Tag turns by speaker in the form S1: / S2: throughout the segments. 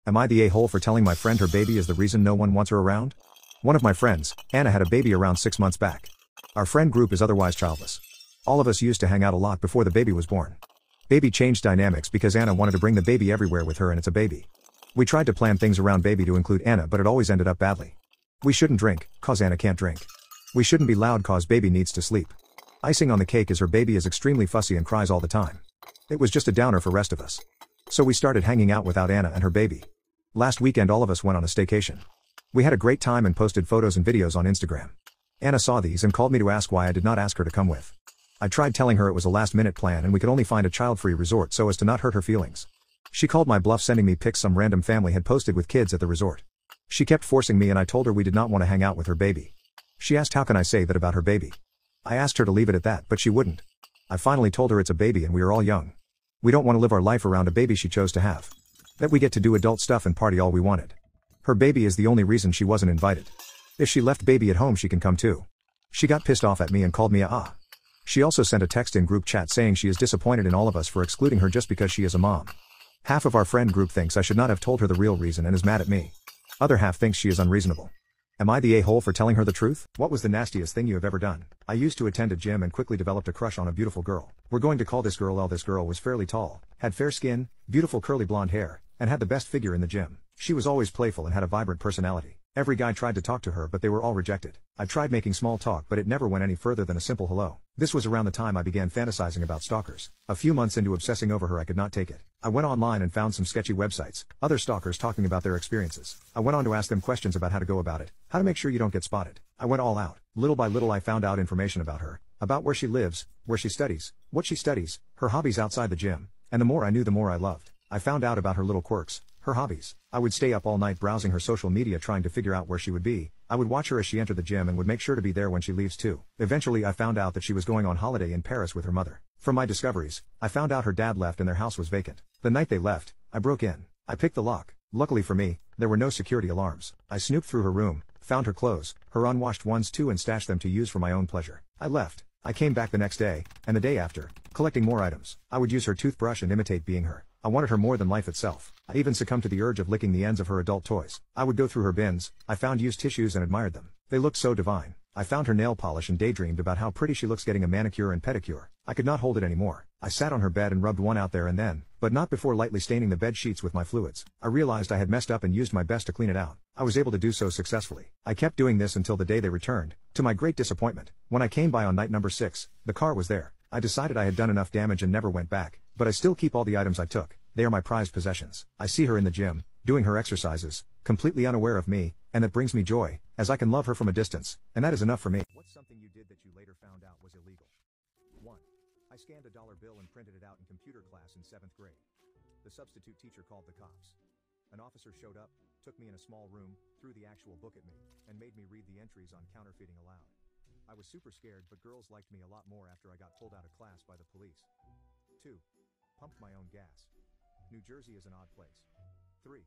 S1: Am I the a-hole for telling my friend her baby is the reason no one wants her around? One of my friends, Anna, had a baby around 6 months back. Our friend group is otherwise childless. All of us used to hang out a lot before the baby was born. Baby changed dynamics because Anna wanted to bring the baby everywhere with her, and it's a baby. We tried to plan things around baby to include Anna, but it always ended up badly. We shouldn't drink, cause Anna can't drink. We shouldn't be loud, cause baby needs to sleep. Icing on the cake is her baby is extremely fussy and cries all the time. It was just a downer for rest of us. So we started hanging out without Anna and her baby. Last weekend all of us went on a staycation. We had a great time and posted photos and videos on Instagram. Anna saw these and called me to ask why I did not ask her to come with. I tried telling her it was a last-minute plan and we could only find a child-free resort so as to not hurt her feelings. She called my bluff, sending me pics some random family had posted with kids at the resort. She kept forcing me and I told her we did not want to hang out with her baby. She asked how can I say that about her baby. I asked her to leave it at that, but she wouldn't. I finally told her it's a baby and we are all young. We don't want to live our life around a baby she chose to have. That we get to do adult stuff and party all we wanted. Her baby is the only reason she wasn't invited. If she left baby at home she can come too. She got pissed off at me and called me a. She also sent a text in group chat saying she is disappointed in all of us for excluding her just because she is a mom. Half of our friend group thinks I should not have told her the real reason and is mad at me. Other half thinks she is unreasonable. Am I the a-hole for telling her the truth? What was the nastiest thing you have ever done? I used to attend a gym and quickly developed a crush on a beautiful girl. We're going to call this girl Elle. This girl was fairly tall, had fair skin, beautiful curly blonde hair, and had the best figure in the gym. She was always playful and had a vibrant personality. Every guy tried to talk to her but they were all rejected. I tried making small talk but it never went any further than a simple hello. This was around the time I began fantasizing about stalkers. A few months into obsessing over her I could not take it. I went online and found some sketchy websites, other stalkers talking about their experiences. I went on to ask them questions about how to go about it, how to make sure you don't get spotted. I went all out. Little by little I found out information about her, about where she lives, where she studies, what she studies, her hobbies outside the gym, and the more I knew the more I loved. I found out about her little quirks, her hobbies. I would stay up all night browsing her social media trying to figure out where she would be. I would watch her as she entered the gym and would make sure to be there when she leaves too. Eventually I found out that she was going on holiday in Paris with her mother. From my discoveries, I found out her dad left and their house was vacant. The night they left, I broke in. I picked the lock. Luckily for me, there were no security alarms. I snooped through her room, found her clothes, her unwashed ones too, and stashed them to use for my own pleasure. I left. I came back the next day, and the day after, collecting more items. I would use her toothbrush and imitate being her. I wanted her more than life itself. I even succumbed to the urge of licking the ends of her adult toys. I would go through her bins. I found used tissues and admired them. They looked so divine. I found her nail polish and daydreamed about how pretty she looks getting a manicure and pedicure. I could not hold it anymore. I sat on her bed and rubbed one out there and then, but not before lightly staining the bed sheets with my fluids. I realized I had messed up and used my best to clean it out. I was able to do so successfully. I kept doing this until the day they returned. To my great disappointment, when I came by on night number 6, the car was there. I decided I had done enough damage and never went back, but I still keep all the items I took. They are my prized possessions. I see her in the gym, doing her exercises, completely unaware of me, and that brings me joy, as I can love her from a distance, and that is enough for me. What's something you did that you later found out was illegal? 1. I scanned a dollar bill and printed it out in computer class in 7th grade. The substitute teacher called the cops. An officer showed up, took me in a small room, threw the actual book at me, and made me read the entries on counterfeiting aloud. I was super scared, but girls liked me a lot more after I got pulled out of class by the police. 2. Pumped my own gas. New Jersey is an odd place. 3.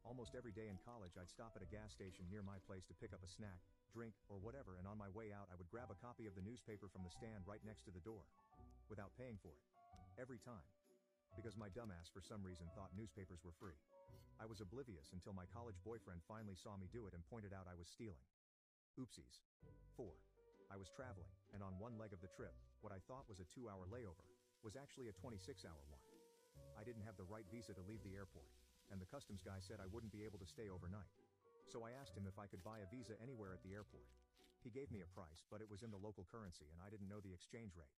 S1: Almost every day in college I'd stop at a gas station near my place to pick up a snack, drink, or whatever, and on my way out I would grab a copy of the newspaper from the stand right next to the door. Without paying for it. Every time. Because my dumbass for some reason thought newspapers were free. I was oblivious until my college boyfriend finally saw me do it and pointed out I was stealing. Oopsies. 4. I was traveling, and on one leg of the trip, what I thought was a 2-hour layover, was actually a 26-hour one. I didn't have the right visa to leave the airport, and the customs guy said I wouldn't be able to stay overnight. So I asked him if I could buy a visa anywhere at the airport. He gave me a price, but it was in the local currency and I didn't know the exchange rate.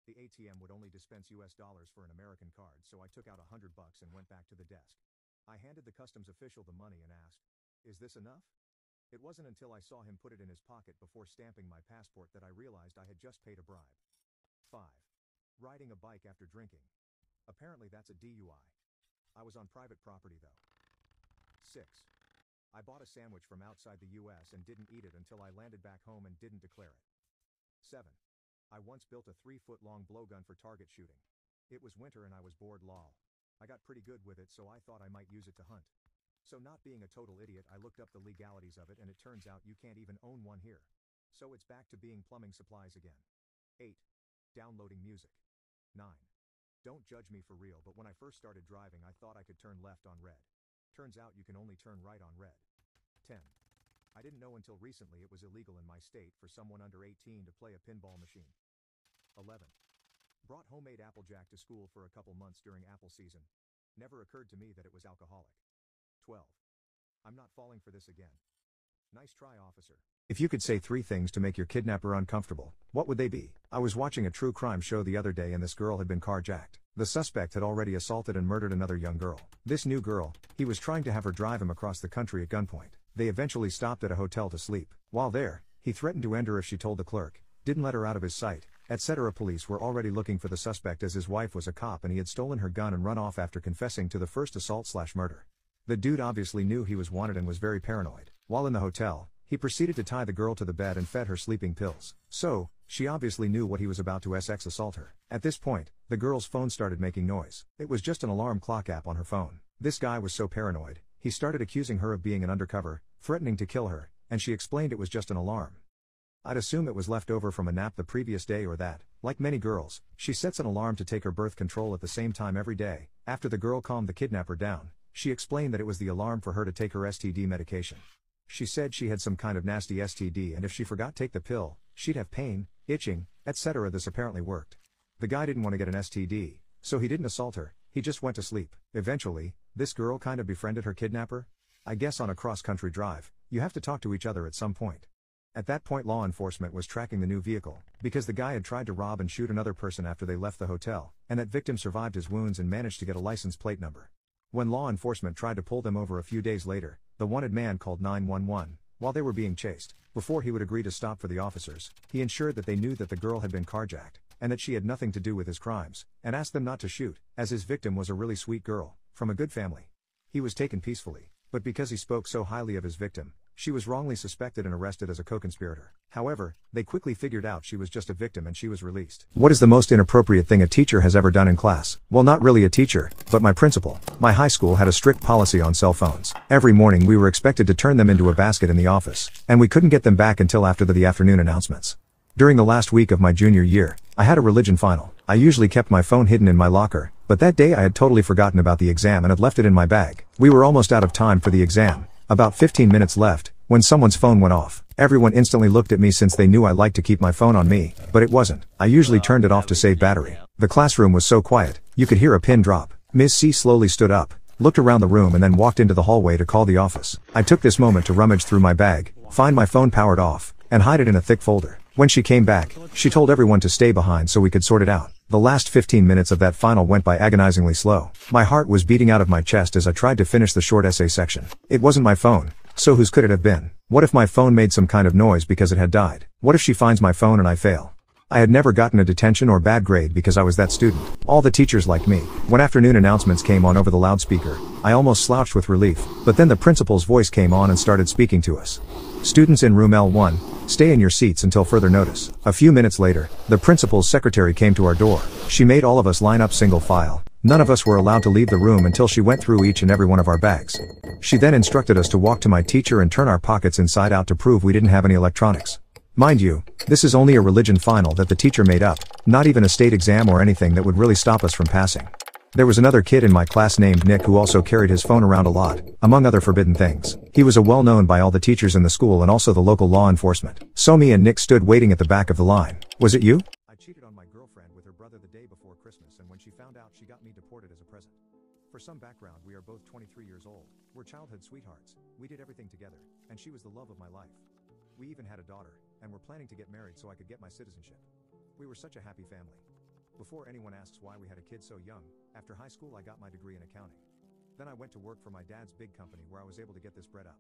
S1: The ATM would only dispense US dollars for an American card, so I took out $100 and went back to the desk. I handed the customs official the money and asked, "Is this enough?" It wasn't until I saw him put it in his pocket before stamping my passport that I realized I had just paid a bribe. 5. Riding a bike after drinking. Apparently that's a DUI. I was on private property though. 6. I bought a sandwich from outside the US and didn't eat it until I landed back home and didn't declare it. 7. I once built a 3-foot-long blowgun for target shooting. It was winter and I was bored lol. I got pretty good with it, so I thought I might use it to hunt. So not being a total idiot, I looked up the legalities of it and it turns out you can't even own one here. So it's back to being plumbing supplies again. 8. Downloading music. 9. Don't judge me for real, but when I first started driving I thought I could turn left on red. Turns out you can only turn right on red. 10. I didn't know until recently it was illegal in my state for someone under 18 to play a pinball machine. 11. Brought homemade Applejack to school for a couple months during apple season. Never occurred to me that it was alcoholic. 12. I'm not falling for this again. Nice try, officer. If you could say 3 things to make your kidnapper uncomfortable, what would they be? I was watching a true crime show the other day and this girl had been carjacked. The suspect had already assaulted and murdered another young girl. This new girl, he was trying to have her drive him across the country at gunpoint. They eventually stopped at a hotel to sleep. While there, he threatened to end her if she told the clerk, didn't let her out of his sight, etc. Police were already looking for the suspect as his wife was a cop and he had stolen her gun and run off after confessing to the first assault/murder. The dude obviously knew he was wanted and was very paranoid. While in the hotel, he proceeded to tie the girl to the bed and fed her sleeping pills. So, she obviously knew what he was about to assault her. At this point, the girl's phone started making noise. It was just an alarm clock app on her phone. This guy was so paranoid, he started accusing her of being an undercover, threatening to kill her, and she explained it was just an alarm. I'd assume it was left over from a nap the previous day or that, like many girls, she sets an alarm to take her birth control at the same time every day. After the girl calmed the kidnapper down, she explained that it was the alarm for her to take her STD medication. She said she had some kind of nasty STD and if she forgot to take the pill, she'd have pain, itching, etc. This apparently worked. The guy didn't want to get an STD, so he didn't assault her, he just went to sleep. Eventually, this girl kind of befriended her kidnapper. I guess on a cross-country drive, you have to talk to each other at some point. At that point law enforcement was tracking the new vehicle, because the guy had tried to rob and shoot another person after they left the hotel, and that victim survived his wounds and managed to get a license plate number. When law enforcement tried to pull them over a few days later, the wanted man called 911, while they were being chased. Before he would agree to stop for the officers, he ensured that they knew that the girl had been carjacked, and that she had nothing to do with his crimes, and asked them not to shoot, as his victim was a really sweet girl, from a good family. He was taken peacefully, but because he spoke so highly of his victim, she was wrongly suspected and arrested as a co-conspirator. However, they quickly figured out she was just a victim and she was released. What is the most inappropriate thing a teacher has ever done in class? Well, not really a teacher, but my principal. My high school had a strict policy on cell phones. Every morning we were expected to turn them into a basket in the office, and we couldn't get them back until after the afternoon announcements. During the last week of my junior year, I had a religion final. I usually kept my phone hidden in my locker, but that day I had totally forgotten about the exam and had left it in my bag. We were almost out of time for the exam. About 15 minutes left, when someone's phone went off. Everyone instantly looked at me since they knew I liked to keep my phone on me, but it wasn't. I usually turned it off to save battery. The classroom was so quiet, you could hear a pin drop. Ms. C slowly stood up, looked around the room and then walked into the hallway to call the office. I took this moment to rummage through my bag, find my phone powered off, and hide it in a thick folder. When she came back, she told everyone to stay behind so we could sort it out. The last 15 minutes of that final went by agonizingly slow. My heart was beating out of my chest as I tried to finish the short essay section. It wasn't my phone, so whose could it have been? What if my phone made some kind of noise because it had died? What if she finds my phone and I fail? I had never gotten a detention or bad grade because I was that student. All the teachers liked me. When afternoon announcements came on over the loudspeaker, I almost slouched with relief, but then the principal's voice came on and started speaking to us. Students in room L1, stay in your seats until further notice. A few minutes later, the principal's secretary came to our door. She made all of us line up single file. None of us were allowed to leave the room until she went through each and every one of our bags. She then instructed us to walk to my teacher and turn our pockets inside out to prove we didn't have any electronics. Mind you, this is only a religion final that the teacher made up, not even a state exam or anything that would really stop us from passing. There was another kid in my class named Nick who also carried his phone around a lot, among other forbidden things. He was well known by all the teachers in the school and also the local law enforcement. So me and Nick stood waiting at the back of the line. Was it you? I cheated on my girlfriend with her brother the day before Christmas, and when she found out, she got me deported as a present. For some background, we are both 23 years old. We're childhood sweethearts. We did everything together, and she was the love of my life. We even had a daughter, and were planning to get married so I could get my citizenship. We were such a happy family. Before anyone asks why we had a kid so young, after high school I got my degree in accounting. Then I went to work for my dad's big company where I was able to get this bread up.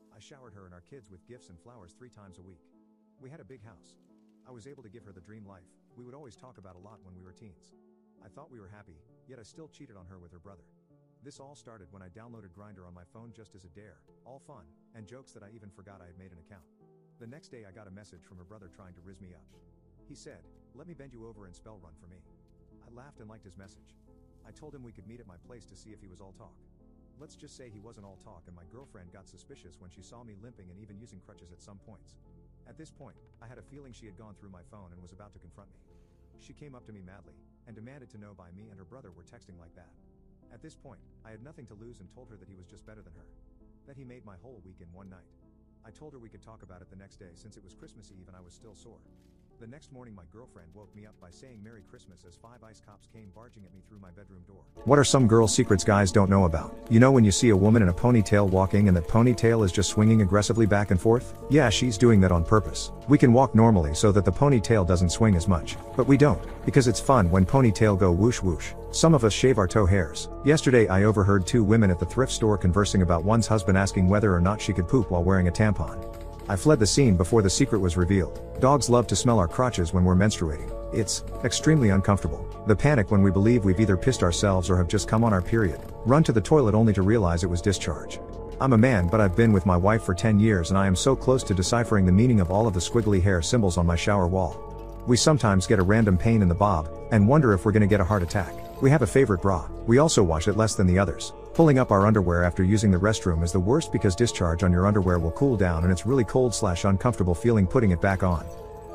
S1: I showered her and our kids with gifts and flowers 3 times a week. We had a big house. I was able to give her the dream life we would always talk about a lot when we were teens. I thought we were happy, yet I still cheated on her with her brother. This all started when I downloaded Grindr on my phone just as a dare, all fun, and jokes that I even forgot I had made an account. The next day I got a message from her brother trying to rizz me up. He said, "Let me bend you over and spell run for me." I laughed and liked his message. I told him we could meet at my place to see if he was all talk. Let's just say he wasn't all talk, and my girlfriend got suspicious when she saw me limping and even using crutches at some points. At this point, I had a feeling she had gone through my phone and was about to confront me. She came up to me madly, and demanded to know why me and her brother were texting like that. At this point, I had nothing to lose and told her that he was just better than her. That he made my whole week in one night. I told her we could talk about it the next day since it was Christmas Eve and I was still sore. The next morning my girlfriend woke me up by saying Merry Christmas as 5 ICE cops came barging at me through my bedroom door. What are some girl secrets guys don't know about? You know when you see a woman in a ponytail walking and that ponytail is just swinging aggressively back and forth? Yeah, she's doing that on purpose. We can walk normally so that the ponytail doesn't swing as much. But we don't, because it's fun when ponytail go whoosh whoosh. Some of us shave our toe hairs. Yesterday I overheard 2 women at the thrift store conversing about one's husband asking whether or not she could poop while wearing a tampon. I fled the scene before the secret was revealed. Dogs love to smell our crotches when we're menstruating. It's extremely uncomfortable. The panic when we believe we've either pissed ourselves or have just come on our period. Run to the toilet only to realize it was discharge. I'm a man, but I've been with my wife for 10 years and I am so close to deciphering the meaning of all of the squiggly hair symbols on my shower wall. We sometimes get a random pain in the bob and wonder if we're gonna get a heart attack. We have a favorite bra. We also wash it less than the others. Pulling up our underwear after using the restroom is the worst because discharge on your underwear will cool down and it's really cold/uncomfortable feeling putting it back on.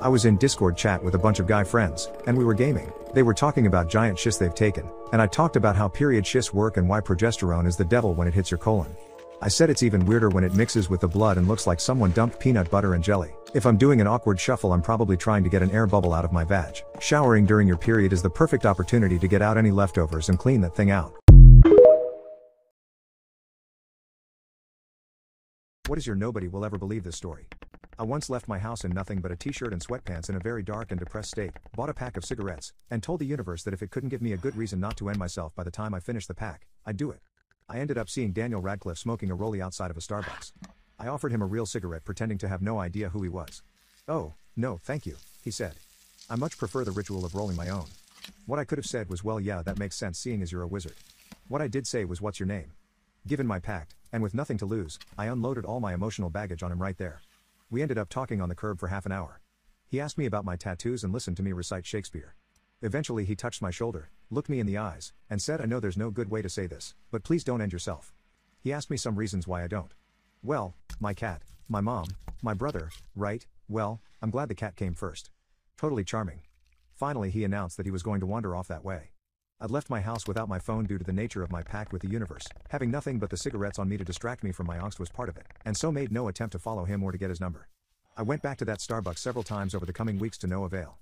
S1: I was in Discord chat with a bunch of guy friends, and we were gaming. They were talking about giant shits they've taken, and I talked about how period shits work and why progesterone is the devil when it hits your colon. I said it's even weirder when it mixes with the blood and looks like someone dumped peanut butter and jelly. If I'm doing an awkward shuffle, I'm probably trying to get an air bubble out of my vag. Showering during your period is the perfect opportunity to get out any leftovers and clean that thing out. What is your nobody will ever believe this story? I once left my house in nothing but a t-shirt and sweatpants in a very dark and depressed state, bought a pack of cigarettes, and told the universe that if it couldn't give me a good reason not to end myself by the time I finished the pack, I'd do it. I ended up seeing Daniel Radcliffe smoking a rollie outside of a Starbucks. I offered him a real cigarette pretending to have no idea who he was. "Oh, no, thank you," he said. "I much prefer the ritual of rolling my own." What I could have said was, "Well, yeah, that makes sense seeing as you're a wizard." What I did say was, "What's your name?" Given my pact, and with nothing to lose, I unloaded all my emotional baggage on him right there. We ended up talking on the curb for half an hour. He asked me about my tattoos and listened to me recite Shakespeare. Eventually he touched my shoulder, looked me in the eyes, and said, "I know there's no good way to say this, but please don't end yourself." He asked me some reasons why I don't. Well, my cat, my mom, my brother, right? Well, I'm glad the cat came first. Totally charming. Finally he announced that he was going to wander off that way. I'd left my house without my phone due to the nature of my pact with the universe. Having nothing but the cigarettes on me to distract me from my angst was part of it, and so made no attempt to follow him or to get his number. I went back to that Starbucks several times over the coming weeks to no avail.